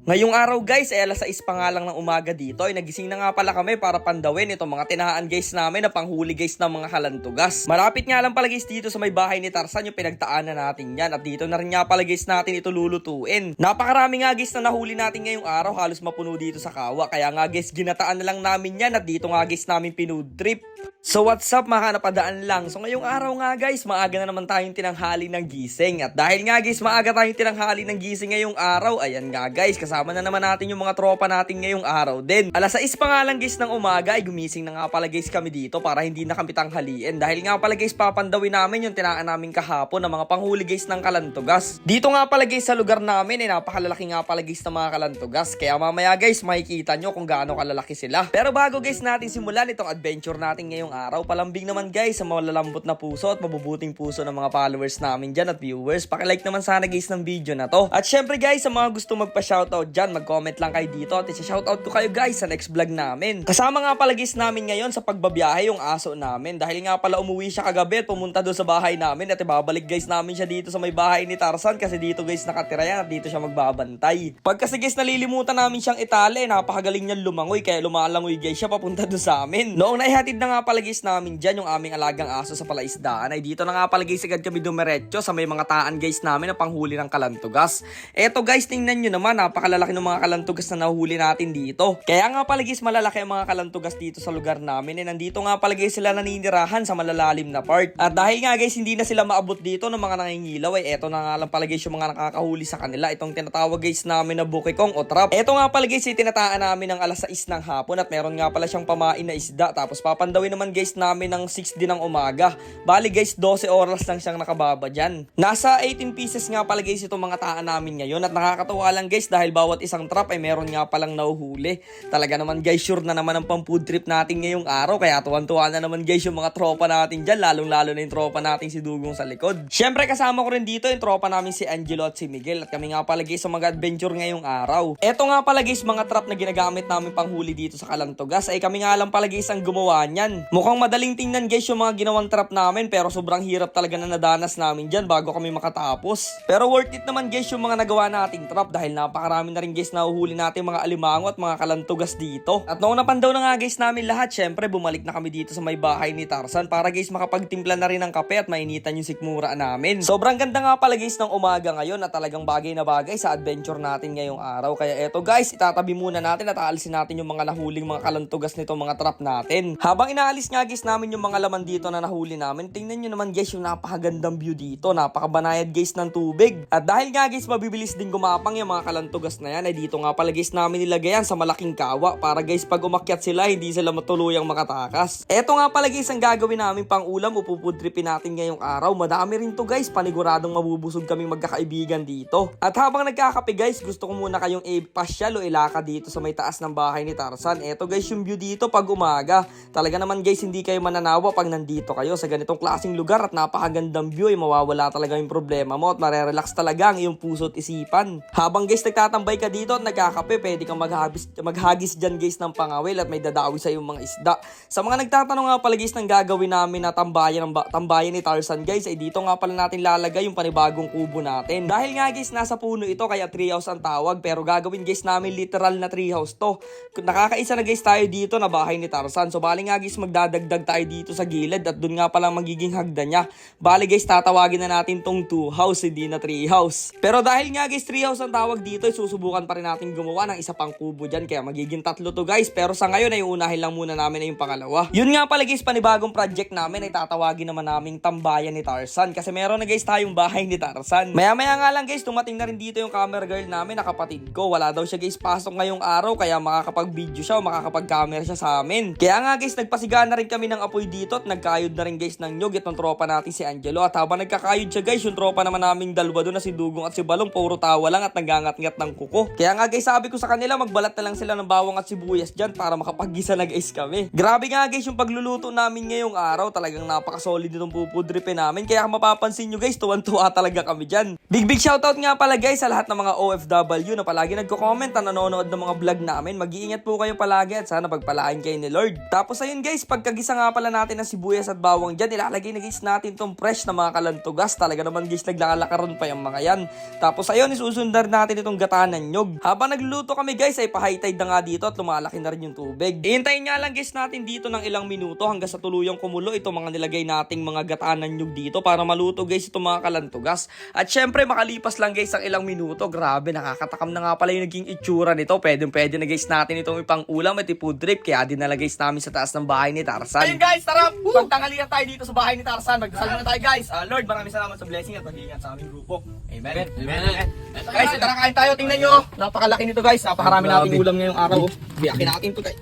Ngayong araw guys, ay alas 6 pa nga lang ng umaga dito ay nagising na nga pala kami para pandawin itong mga tinahaan guys namin na panghuli guys ng mga kalantugas. Malapit nga lang pala guys dito sa may bahay ni Tarzan yung pinagtaanan natin yan at dito na rin nga pala guys natin ito lulutuin. Napakarami nga guys na nahuli natin ngayong araw, halos mapuno dito sa kawa, kaya nga guys ginataan na lang namin yan at dito nga guys namin pinudrip. So what's up mga napadaan lang. So ngayong araw nga guys, maaga na naman tayong tinanghali ng gising. At dahil nga guys, maaga tayong tinanghali ng gising ngayong araw, ayan nga guys, kasama na naman natin yung mga tropa natin ngayong araw din. Alas 6 pa nga lang guys ng umaga, ay gumising na nga pala guys kami dito para hindi na kami tanghaliin. Dahil nga pala guys, papandawin namin yung tinaan namin kahapon ng mga panghuli guys ng kalantugas. Dito nga pala guys sa lugar namin, napakalalaki nga pala guys ng mga kalantugas. Kaya mamaya guys, makikita nyo kung gaano kalalaki sila. Pero bago guys natin simulan itong adventure natin ngayong araw, palambing naman guys sa malalambot na puso at mabubuting puso ng mga followers namin dyan at viewers. Pakilike naman sana guys ng video na to. At syempre guys, sa mga gusto magpa-shoutout dyan, mag-comment lang kayo dito at isa-shoutout ko kayo guys sa next vlog namin. Kasama nga pala guys namin ngayon sa pagbabiyahe yung aso namin. Dahil nga pala umuwi siya kagabi at pumunta doon sa bahay namin at ibabalik guys namin siya dito sa may bahay ni Tarzan kasi dito guys nakatira yan at dito siya magbabantay. Pag kasi guys nalilimutan namin siyang itali, napakagaling niyang lumangoy kaya lumalangoy guys siya papunta doon sa amin. Noong naihatid na nga pala guys namin dyan yung aming alagang aso sa palaisdaan ay dito na nga pala guys agad kami dumiretso sa may mga taan guys namin na panghuli ng kalantugas. Eto guys, tingnan nyo naman, napakalalaki ng mga kalantugas na nahuli natin dito. Kaya nga pala guys malalaki ang mga kalantugas dito sa lugar namin nandito nga pala guys sila naninirahan sa malalalim na part. At dahil nga guys hindi na sila maabot dito ng mga nangingilaw ay eto na nga lang pala guys yung mga nakakahuli sa kanila, itong tinatawag guys namin na bukikong o trap. Eto nga pala guys tinataan namin ng alas 6 ng hapon at meron nga pala siyang pamain na isda, tapos papandawin naman guys namin ng 6 din ng umaga. Bali guys 12 oras lang siyang nakababa dyan. Nasa 18 pieces nga pala guys itong mga taan namin ngayon at nakakatuwa lang guys dahil bawat isang trap ay meron nga palang nahuhuli. Talaga naman guys, sure na naman ang pang-food trip natin ngayong araw kaya tuwan-tuwa na naman guys yung mga tropa natin dyan, lalong-lalo na yung tropa natin si Dugong sa likod. Syempre kasama ko rin dito yung tropa namin si Angelo at si Miguel at kami nga pala guys sa mga adventure ngayong araw. Eto nga pala guys mga trap na ginagamit namin panghuli dito sa kalantugas ay kami nga lang pala guys ang gumawa niyan. Mukhang madaling tingnan guys yung mga ginawang trap namin pero sobrang hirap talaga na nadanas namin dyan bago kami makatapos. Pero worth it naman guys yung mga nagawa nating trap dahil napakarami na rin guys nahuhuli natin mga alimango at mga kalantugas dito. At noong napandaw na nga guys namin lahat, syempre bumalik na kami dito sa may bahay ni Tarzan para guys makapagtimpla na rin ng kape at mainitan yung sikmura namin. Sobrang ganda nga pala guys ng umaga ngayon at talagang bagay na bagay sa adventure natin ngayong araw. Kaya eto guys, itatabi muna natin at aalisin natin yung mga nahuling mga kalantugas nito mga trap natin. Habang inaalis nga guys namin yung mga laman dito na nahuli namin, tingnan nyo naman guys yung napakagandang view dito. Napakabanayad guys ng tubig. At dahil nga guys mabibilis din gumapang yung mga kalantugas na yan, ay dito nga pala guys namin nilagayan sa malaking kawa para guys pag umakyat sila hindi sila matuluyang makatakas. Eto nga pala guys ang gagawin namin pang ulam o pupudripin natin ngayong araw. Madami rin to guys, paniguradong mabubusog kaming magkakaibigan dito. At habang nagkakape guys, gusto ko muna kayong ipasyal o ilaka dito sa may taas ng bahay ni Tarzan. Eto guys yung view dito pag umaga. Talaga naman guys hindi kayo mananawa pag nandito kayo sa ganitong klaseng lugar at napakagandang view ay mawawala talaga yung problema mo at marerelax talaga ang iyong puso at isipan. Habang guys nagtatambay ka dito at nagkakape, pwede kang maghagis dyan guys ng pangawil at may dadawi sa iyong mga isda. Sa mga nagtatanong nga pala guys ng gagawin namin na tambayan ni Tarzan guys, ay dito nga pala natin lalagay yung panibagong kubo natin. Dahil nga guys nasa puno ito kaya treehouse ang tawag, pero gagawin guys namin literal na treehouse to. Nakakaisa na guys tayo dito na bahay ni Tarzan. So bali nga guys magdadagdag tayo dito sa gilid at dun nga pala magiging hagdan niya. Bali guys tatawagin na natin tong 2 house, hindi na 3 house. Pero dahil nga guys 3 house ang tawag dito, ay susubukan pa rin natin gumawa ng isa pang kubo dyan kaya magiging 3 to guys. Pero sa ngayon ay unahin lang muna namin na yung pangalawa. Yun nga pala guys, panibagong project namin ay tatawagin naman naming tambayan ni Tarzan kasi meron na guys tayong bahay ni Tarzan. Maya-maya nga lang guys, dumating na rin dito yung camera girl namin na kapatid ko. Wala daw siya guys pasok ngayong araw kaya makakapag-video siya o makakapag-camera siya sa amin. Kaya nga guys, nagpasiga na rin kami ng apoy dito at nagkayod na rin guys ng nyug itong tropa natin si Angelo. At habang nagkakayod siya guys, yung tropa naman naming dalawa doon na si Dugong at si Balong, puro tawa lang at nagangat-ngat ng kuko. Kaya nga guys, sabi ko sa kanila magbalat na lang sila ng bawang at sibuyas dyan para makapaggisa na guys kami. Grabe nga guys yung pagluluto namin ngayong araw, talagang napaka-solid itong pupudripin namin. Kaya kung mapapansin nyo guys, tuwan-tuwa talaga kami dyan. Big shoutout nga pala guys sa lahat ng mga OFW na palagi nagko-comment na nanonood ng mga vlog namin. Mag-iingat po kayo palagi at sana pagpalain kayo ni Lord. Tapos ayun guys, guys, pagkagisa nga pala natin ng sibuyas at bawang dyan, ilalagay na guys natin tong fresh na mga kalantugas. Talaga naman guys, naglakalakaron pa yung mga yan. Tapos ayun, isusundar natin itong gata ng nyog. Habang nagluluto kami guys, ay pa-high tide na nga dito at lumalaki na rin yung tubig. Ihintayin nga lang guys natin dito ng ilang minuto hanggang sa tuluyang kumulo itong mga nilagay nating mga gata ng nyog dito para maluto guys itong mga kalantugas. At syempre, makalipas lang guys ang ilang minuto, grabe, nakakatakam na nga pala yung naging itsura nito. Pwede na guys natin itong ipang ulam at food trip, kaya dinala guys namin sa taas ng bahay ni Tarzan. Ayun guys, tara! Pagtanghalian tayo dito sa bahay ni Tarzan. Magdasal muna tayo guys. Lord, maraming salamat sa blessing at pag-iingat sa aming grupo. Amen. Amen. Guys, tara kain tayo. Tingnan nyo. Napakalaki nito guys. Napakarami nating ulam ngayong araw. Biyakin natin to guys.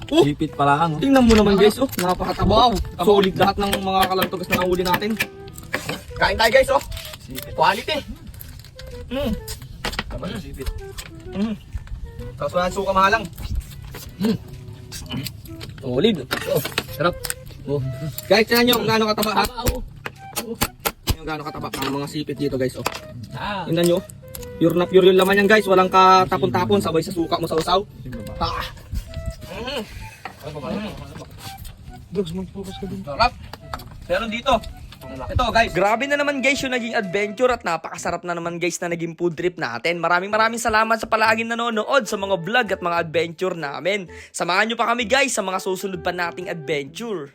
Sipit pala ano. Tingnan mo naman guys. Napakatabaw. Solid lahat ng mga kalantugas na nahuli natin. Kain tayo guys. Quality. Sipit. Tapos wala suka mahalang. Solid. Sarap. Guys, tingnan nyo kung gaano kataba ha. Yung gaano kataba ang mga sipit dito guys. Tingnan nyo. Pure na pure yung laman yan guys. Walang katapon-tapon. Sabay sa suka mo sa usaw. Sarap. Meron dito. Ito guys, grabe na naman guys yung naging adventure at napakasarap na naman guys na naging food trip natin. Maraming salamat sa palaging nanonood sa mga vlog at mga adventure namin. Samahan nyo pa kami guys sa mga susunod pa nating adventure.